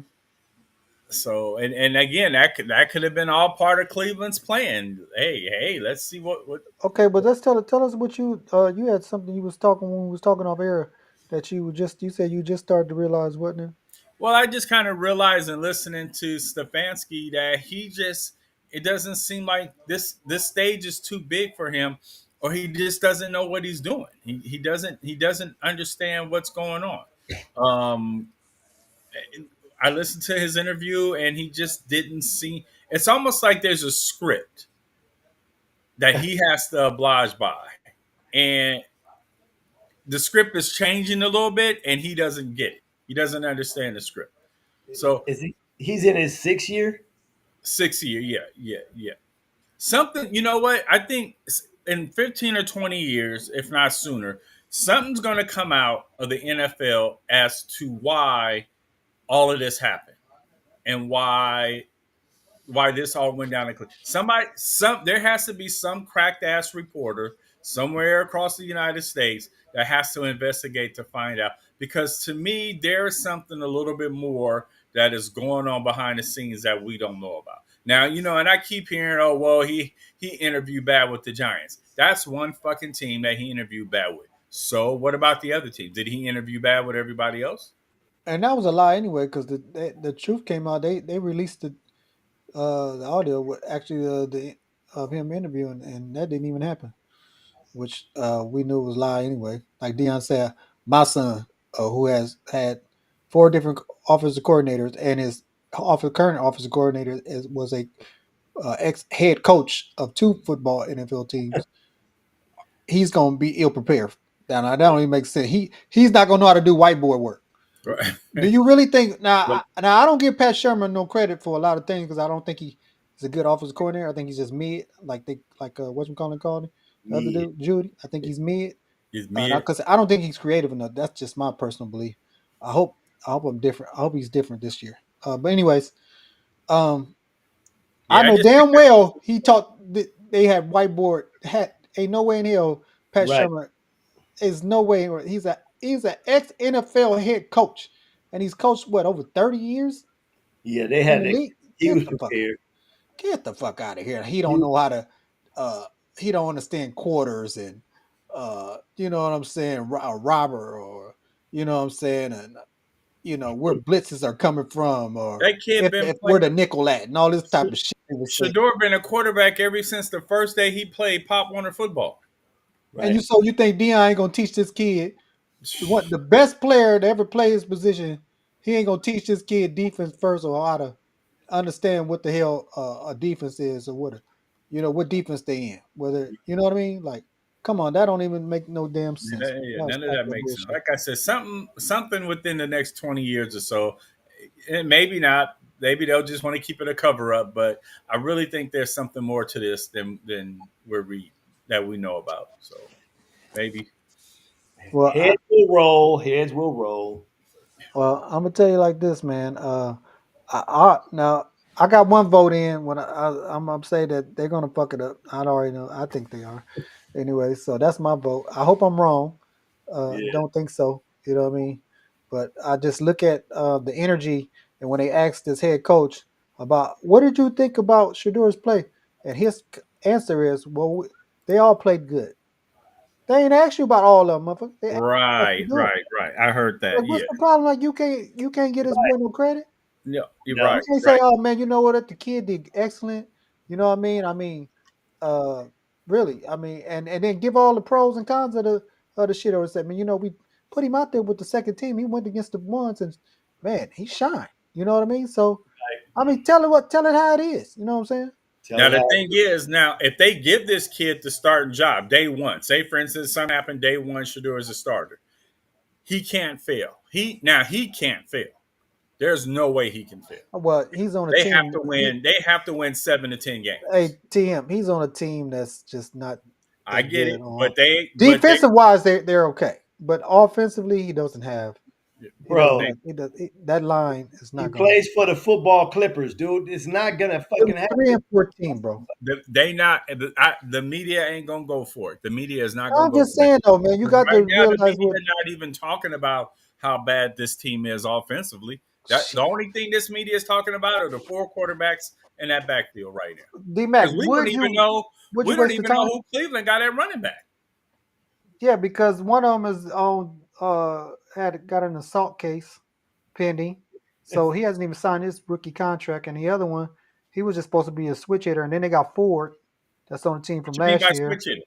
Speaker 4: So and again, that could have been all part of Cleveland's plan. Hey, let's see what.
Speaker 1: Okay, but let's tell us what you had something you was talking when we was talking off air that you said you just started to realize, wasn't it?
Speaker 4: Well, I just kind of realized in listening to Stefanski that it doesn't seem like this stage is too big for him, or he just doesn't know what he's doing. He doesn't understand what's going on. Um, I listened to his interview, and he just didn't see. It's almost like there's a script that he has to oblige by, and the script is changing a little bit, and he doesn't get it. He doesn't understand the script. So
Speaker 3: is he? He's in his 6th year.
Speaker 4: 6 year, yeah. Something, you know what? I think in 15 or 20 years, if not sooner, something's going to come out of the NFL as to why all of this happened and why this all went down. There has to be some cracked ass reporter somewhere across the United States that has to investigate to find out. Because to me, there's something a little bit more that is going on behind the scenes that we don't know about. Now, and I keep hearing, oh well, he interviewed bad with the Giants. That's one fucking team that he interviewed bad with. So what about the other teams? Did he interview bad with everybody else?
Speaker 1: And that was a lie anyway, because the truth came out. They released the audio with actually the of him interviewing, and that didn't even happen. Which we knew was a lie anyway. Like Dion said, my son, who has had four different offensive coordinators, and his current offensive coordinator was a ex head coach of two football NFL teams. He's gonna be ill prepared. Now that don't even make sense. He's not gonna know how to do whiteboard work.
Speaker 4: Right.
Speaker 1: Do you really think
Speaker 3: But
Speaker 1: now? I don't give Pat Sherman no credit for a lot of things because I don't think he's a good offensive coordinator. I think he's just mid, like what you called him the other
Speaker 3: yeah,
Speaker 1: dude, Judy. I think he's mid.
Speaker 4: He's mid.
Speaker 1: Because I don't think he's creative enough. That's just my personal belief. I hope I hope I'm different. I hope he's different this year. But anyways, um, I
Speaker 4: Yeah, I
Speaker 1: know
Speaker 4: just think
Speaker 1: damn well he taught they had whiteboard. Ain't no way in hell Pat
Speaker 3: right.
Speaker 1: Sherman is no way. He's an ex NFL head coach, and he's coached what over 30 years
Speaker 3: Yeah, they
Speaker 1: in
Speaker 3: had
Speaker 1: the
Speaker 3: to.
Speaker 1: league.
Speaker 3: He was prepared.
Speaker 1: Get the fuck out of here. He
Speaker 3: He
Speaker 1: don't
Speaker 3: was,
Speaker 1: know how to. Uh, he don't understand quarters and you know what I'm saying, a robber or you know what I'm saying, and where blitzes are coming from or
Speaker 4: that kid been
Speaker 1: if where
Speaker 4: playing.
Speaker 1: the nickel at and all this type of shit he was saying.
Speaker 4: Shador been a quarterback ever since the first day he played Pop Warner football.
Speaker 1: And
Speaker 3: right.
Speaker 1: you think Dion ain't gonna teach this kid the best player to ever play his position? He ain't gonna teach this kid defense first or how to. understand what the hell a defense is or what what defense they in. Whether you know what I mean. Like, come on, that don't even make no damn
Speaker 4: Yeah,
Speaker 1: sense.
Speaker 4: yeah,
Speaker 1: Y'all
Speaker 4: none of
Speaker 1: stop
Speaker 4: that
Speaker 1: that
Speaker 4: makes sense.
Speaker 1: bullshit.
Speaker 4: Like I said, something within the next 20 years or so, and maybe not. Maybe they'll just want to keep it a cover up. But I really think there's something more to this than we're read that we know about. So maybe.
Speaker 1: Well,
Speaker 3: Heads will roll. Heads will roll.
Speaker 1: I'm gonna tell you like this, man. Now I got one vote in when I'm gonna say that they're gonna fuck it up. I already know. I think they are. Anyway, so that's my vote. I hope I'm wrong.
Speaker 3: Yeah,
Speaker 1: Don't think so. You know what I mean? But I just look at the energy, and when they asked this head coach about what did you think about Shadur's play, and his answer is, "Well, they all played good. They ain't asked you about all of them, motherfucker. They asked you about
Speaker 4: Right,
Speaker 1: Shador.
Speaker 4: right, right. I heard that.
Speaker 1: Like, what's
Speaker 4: Yeah.
Speaker 1: the problem? Like, you can't get his boy no credit.
Speaker 4: No, you're
Speaker 3: no,
Speaker 1: You
Speaker 4: right,
Speaker 1: can't say,
Speaker 4: right.
Speaker 1: "Oh man, you know what? The kid did excellent." You know what I mean? I mean, uh, really. I mean, and then give all the pros and cons of the shit. Or say, I mean, we put him out there with the second team. He went against the ones, and man, he shined. You know what I mean? So, I mean, tell it how it is. You know what I'm saying?
Speaker 3: tell
Speaker 4: Now
Speaker 3: it
Speaker 4: the
Speaker 3: how.
Speaker 4: thing is, now if they give this kid the starting job day one, say for instance something happened day one, Shador is a starter, he can't fail. He can't fail. There's no way he can fail.
Speaker 1: Well, he's on a
Speaker 4: They have
Speaker 1: team.
Speaker 4: to win. They have to win 7 to 10 games.
Speaker 1: Hey, TM, he's on a team that's just not
Speaker 4: I
Speaker 1: that
Speaker 4: get
Speaker 1: good.
Speaker 4: it,
Speaker 1: On
Speaker 4: but they
Speaker 1: defensive wise, they're okay, but offensively, he doesn't have. He doesn't
Speaker 3: Bro,
Speaker 4: they
Speaker 1: have. That line is
Speaker 3: he
Speaker 1: not going to.
Speaker 3: plays for the football Clippers, dude. It's not gonna
Speaker 1: Them
Speaker 3: fucking happen.
Speaker 1: 3 and 14, bro.
Speaker 4: they not the media ain't gonna go for it. The media is not gonna
Speaker 1: I'm
Speaker 4: go
Speaker 1: just
Speaker 4: for it.
Speaker 1: saying though, man, you
Speaker 4: 'Cause
Speaker 1: got to
Speaker 4: right now the
Speaker 1: realize
Speaker 4: media
Speaker 1: what
Speaker 4: not even talking about how bad this team is offensively. That the
Speaker 1: shit.
Speaker 4: only thing this media is talking about are the four quarterbacks in that backfield right now.
Speaker 1: D Mac,
Speaker 4: Because
Speaker 1: would
Speaker 4: we
Speaker 1: you
Speaker 4: don't
Speaker 1: waste the
Speaker 4: even know
Speaker 1: time?
Speaker 4: who Cleveland got at running back.
Speaker 1: Yeah, because one of them is on had got an assault case pending, so he hasn't even signed his rookie contract, and the other one, he was just supposed to be a switch hitter, and then they got Ford, that's on the team from
Speaker 4: What you mean
Speaker 1: last
Speaker 4: by
Speaker 1: year,
Speaker 4: switching?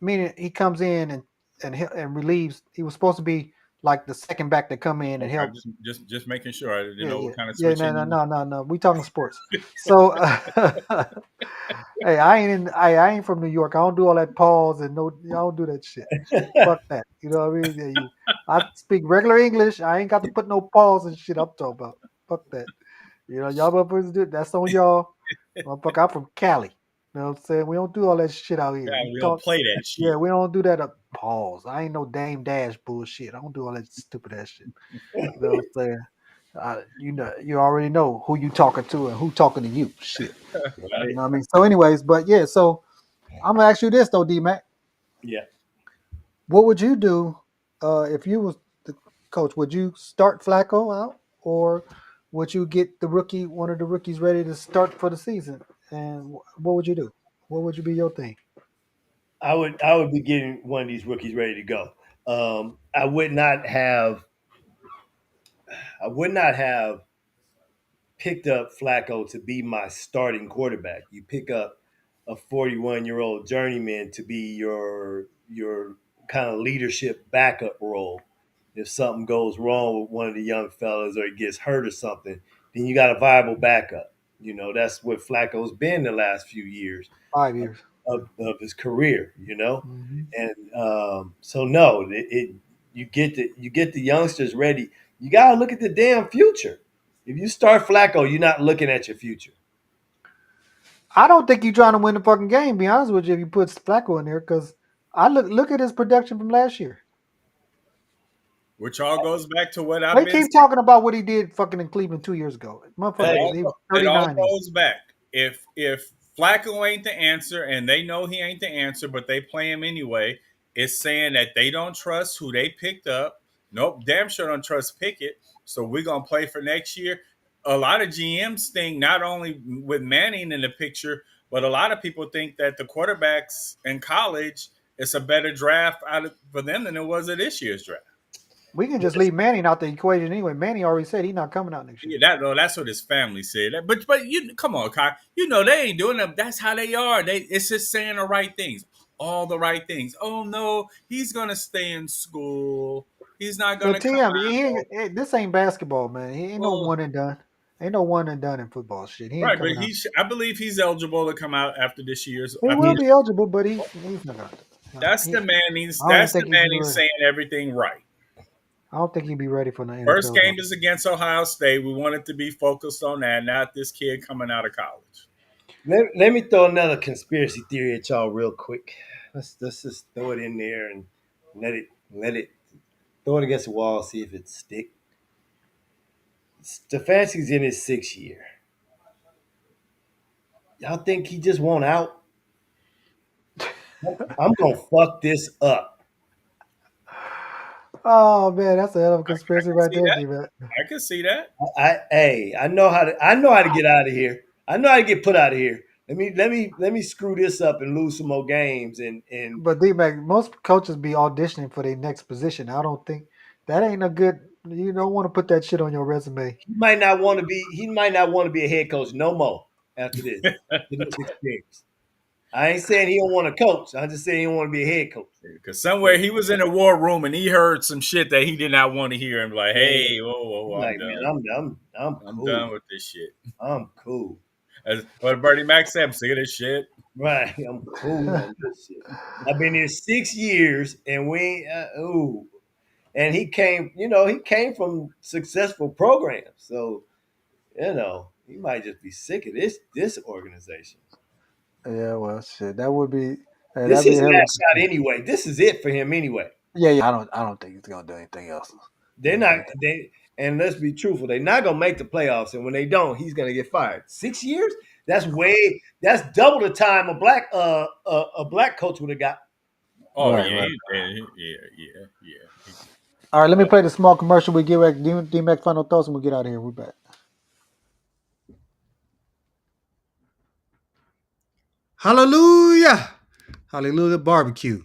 Speaker 1: meaning he comes in and relieves. He was supposed to be like the second back to come in and
Speaker 4: Okay,
Speaker 1: help.
Speaker 4: just making sure. I didn't
Speaker 1: Yeah,
Speaker 4: know
Speaker 1: yeah,
Speaker 4: what kind of
Speaker 1: yeah. No,
Speaker 4: switching
Speaker 1: no,
Speaker 4: you.
Speaker 1: no, no, no. We talking sports. So, hey, I ain't from New York. I don't do all that pause and no. I don't do that shit. Fuck that. You know what I mean? Yeah, I speak regular English. I ain't got to put no pause and shit. I'm talking about. Fuck that. Y'all motherfuckers do that's on y'all. Motherfucker, I'm from Cali. You know what I'm saying? We don't do all that shit out here.
Speaker 4: Yeah,
Speaker 1: You
Speaker 4: we don't
Speaker 1: talk.
Speaker 4: play that
Speaker 1: Yeah,
Speaker 4: shit.
Speaker 1: we don't do that. Pause. I ain't no Dame Dash bullshit. I don't do all that stupid ass shit. You know what I'm saying? You already know who you talking to and who talking to you. Shit. You
Speaker 3: Right?
Speaker 1: know what I mean? So, anyways, but yeah. So I'm gonna ask you this though, D Mac.
Speaker 3: Yeah.
Speaker 1: What would you do if you was the coach? Would you start Flacco out, or would you get one of the rookies, ready to start for the season? And what would you do? What would you be your thing?
Speaker 3: I would be getting one of these rookies ready to go. I would not have picked up Flacco to be my starting quarterback. You pick up a 41-year-old journeyman to be your kind of leadership backup role. If something goes wrong with one of the young fellas or he gets hurt or something, then you got a viable backup. That's what Flacco's been the last few years
Speaker 1: 5 years.
Speaker 3: of his career.
Speaker 1: Hmm.
Speaker 3: And so no, you get the youngsters ready. You got to look at the damn future. If you start Flacco, you're not looking at your future.
Speaker 1: I don't think you're trying to win the fucking game. Be honest with you, if you put Flacco in there, because I look at his production from last year.
Speaker 4: Which all goes back to what I've
Speaker 1: They
Speaker 4: been
Speaker 1: keep
Speaker 4: saying.
Speaker 1: talking about what he did fucking in Cleveland 2 years ago.
Speaker 4: It
Speaker 1: Motherfucker
Speaker 3: Hey,
Speaker 1: was
Speaker 4: all
Speaker 1: he was
Speaker 4: it all
Speaker 1: 39 then.
Speaker 4: goes back. If Flacco ain't the answer, and they know he ain't the answer, but they play him anyway, it's saying that they don't trust who they picked up. Nope, damn sure don't trust Pickett. So we're gonna play for next year. A lot of GMs think not only with Manning in the picture, but a lot of people think that the quarterbacks in college it's a better draft for them than it was at this year's draft.
Speaker 1: We can just leave Manning out the equation anyway. Manning already said he's not coming out next year.
Speaker 4: Yeah, that's what his family said. But you come on, Kai. You know they ain't doing that. That's how they are. It's just saying the right things, all the right things. Oh no, he's gonna stay in school. He's not
Speaker 1: But
Speaker 4: gonna come
Speaker 1: TM,
Speaker 4: out.
Speaker 1: this ain't basketball, man. He ain't no
Speaker 4: Well,
Speaker 1: one and done. Ain't no one and done in football shit. He ain't
Speaker 4: Right, but
Speaker 1: coming out.
Speaker 4: I believe he's eligible to come out after this year's.
Speaker 1: He
Speaker 4: After
Speaker 1: will
Speaker 3: He,
Speaker 1: be eligible, but he's not gonna.
Speaker 4: that's
Speaker 1: He,
Speaker 4: the man. He's
Speaker 1: I don't even
Speaker 4: that's the
Speaker 1: think he'd
Speaker 4: man.
Speaker 1: be
Speaker 4: He's
Speaker 1: ready.
Speaker 4: saying everything right.
Speaker 1: I don't think he'd be ready for the
Speaker 4: First
Speaker 1: NFL
Speaker 4: game
Speaker 1: though.
Speaker 4: is against Ohio State. We want it to be focused on that, not this kid coming out of college.
Speaker 3: let me throw another conspiracy theory at y'all real quick. Let's just throw it in there and let it throw it against the wall, see if it stick. Stefanski's in his 6th year. Y'all think he just won't out? I'm gonna fuck this up.
Speaker 1: Oh man, that's a hell of a
Speaker 4: I
Speaker 1: conspiracy
Speaker 4: can
Speaker 1: right
Speaker 4: see
Speaker 1: there,
Speaker 4: that.
Speaker 1: D-Man.
Speaker 4: I can see that.
Speaker 3: I know how to get out of here. I know how to get put out of here. Let me screw this up and lose some more games and
Speaker 1: But D-Mac, most coaches be auditioning for their next position. I don't think that ain't a good. You don't want to put that shit on your resume.
Speaker 3: he might not want to be a head coach no more after this experience. I ain't saying he don't want to coach. I'm just saying he don't want to be a head coach.
Speaker 4: Because somewhere he was in a war room and he heard some shit that he did not want to hear and be like,
Speaker 3: Yeah.
Speaker 4: hey, whoa, whoa,
Speaker 3: He's
Speaker 4: whoa, I'm
Speaker 3: like, man,
Speaker 4: done.
Speaker 3: I'm
Speaker 4: I'm
Speaker 3: cool.
Speaker 4: done with this shit.
Speaker 3: I'm cool.
Speaker 4: As what Bernie Mac said, I'm sick of this shit.
Speaker 3: Right. I'm cool on this shit. I've been here 6 years and we ain't ooh. And he came from successful programs. So, he might just be sick of this organization.
Speaker 1: Yeah, well, shit, that would be. Hey,
Speaker 3: This
Speaker 1: that'd be
Speaker 3: is
Speaker 1: a
Speaker 3: his
Speaker 1: hell of.
Speaker 3: last shot anyway. This is it for him anyway.
Speaker 1: Yeah, yeah. I don't think he's gonna do anything else. He
Speaker 3: They're
Speaker 1: ain't
Speaker 3: not
Speaker 1: gonna do.
Speaker 3: they and let's be truthful, they're not gonna make the playoffs. And when they don't, he's gonna get fired. 6 years? That's double the time a black coach would have got.
Speaker 4: Oh,
Speaker 1: Right,
Speaker 4: yeah,
Speaker 1: right.
Speaker 4: yeah.
Speaker 1: All right, let me play the small commercial. We get back. D-Mac final thoughts, and we get out of here. We're back. Hallelujah, Hallelujah Barbecue,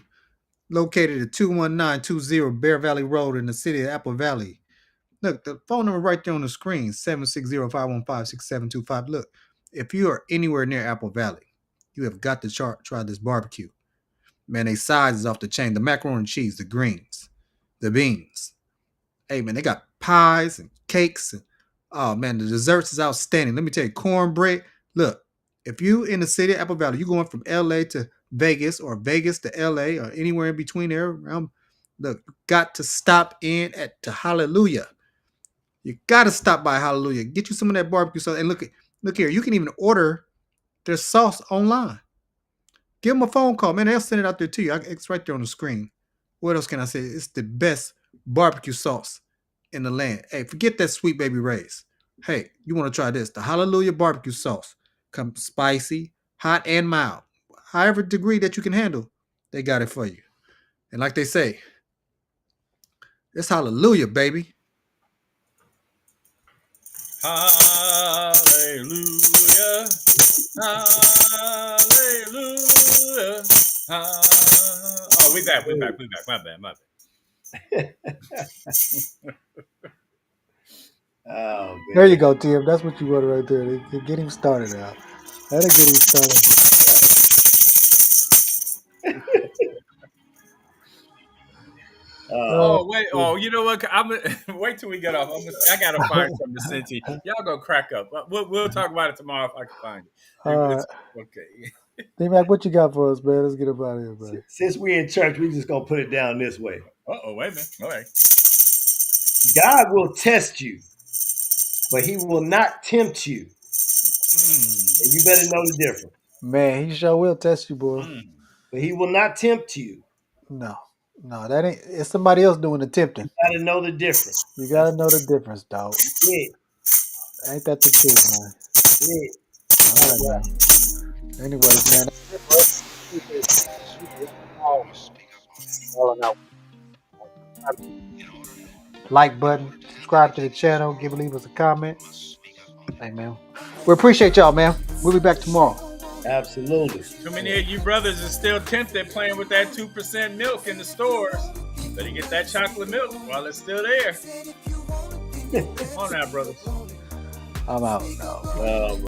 Speaker 1: located at 21920 Bear Valley Road in the city of Apple Valley. Look, the phone number right there on the screen, 760-515-6725. Look, if you are anywhere near Apple Valley, you have got to try this barbecue. Man, they size is off the chain. The macaroni and cheese, the greens, the beans. Hey, man, they got pies and cakes. And oh, man, the desserts is outstanding. Let me tell you, cornbread. Look, if you in the city of Apple Valley, you going from LA to Vegas or Vegas to LA or anywhere in between there, look, you got to stop in at to Hallelujah. You got to stop by Hallelujah. Get you some of that barbecue sauce. And look here, you can even order their sauce online. Give them a phone call, man. They'll send it out there to you. It's right there on the screen. What else can I say? It's the best barbecue sauce in the land. Hey, forget that sweet baby Ray's. Hey, you want to try this? The Hallelujah barbecue sauce. Come spicy, hot, and mild. However degree that you can handle, they got it for you. And like they say, it's Hallelujah, baby.
Speaker 4: Hallelujah. Hallelujah. Oh, we back. My bad.
Speaker 3: Oh
Speaker 1: There you
Speaker 3: man.
Speaker 1: go, Tim. That's what you want right there. Get him started out. That'll get him started.
Speaker 3: Oh,
Speaker 4: Oh wait! Oh, you know what? I'm wait till we get off. I gotta find something to send to you. Y'all go crack up. We'll talk about it tomorrow if I can find it.
Speaker 1: All right.
Speaker 4: It's okay.
Speaker 1: D-Mac, what you got for us, man? Let's get up out of here, buddy.
Speaker 3: since we in church, we just gonna put it down this way.
Speaker 4: Wait a minute. All right.
Speaker 3: God will test you, but he will not tempt you. And
Speaker 4: Mm,
Speaker 3: you better know the difference.
Speaker 1: Man, he sure will test you, boy.
Speaker 4: mm.
Speaker 3: But he will not tempt you.
Speaker 1: No, no, that ain't. It's somebody else doing the tempting.
Speaker 3: You gotta know the difference.
Speaker 1: You
Speaker 3: That's
Speaker 1: gotta know the difference, dog.
Speaker 3: it.
Speaker 1: Ain't that the truth, man?
Speaker 3: It.
Speaker 1: All right, man. Anyways, man. Appreciate you, man. All calling out. Like button, subscribe to the channel, leave us a comment. Hey, man. We appreciate y'all, man. We'll be back tomorrow.
Speaker 3: Absolutely.
Speaker 4: Too many of you brothers are still tempted playing with that 2% milk in the stores. Better get that chocolate milk while it's still there. Come on now, brothers.
Speaker 1: I'm out now.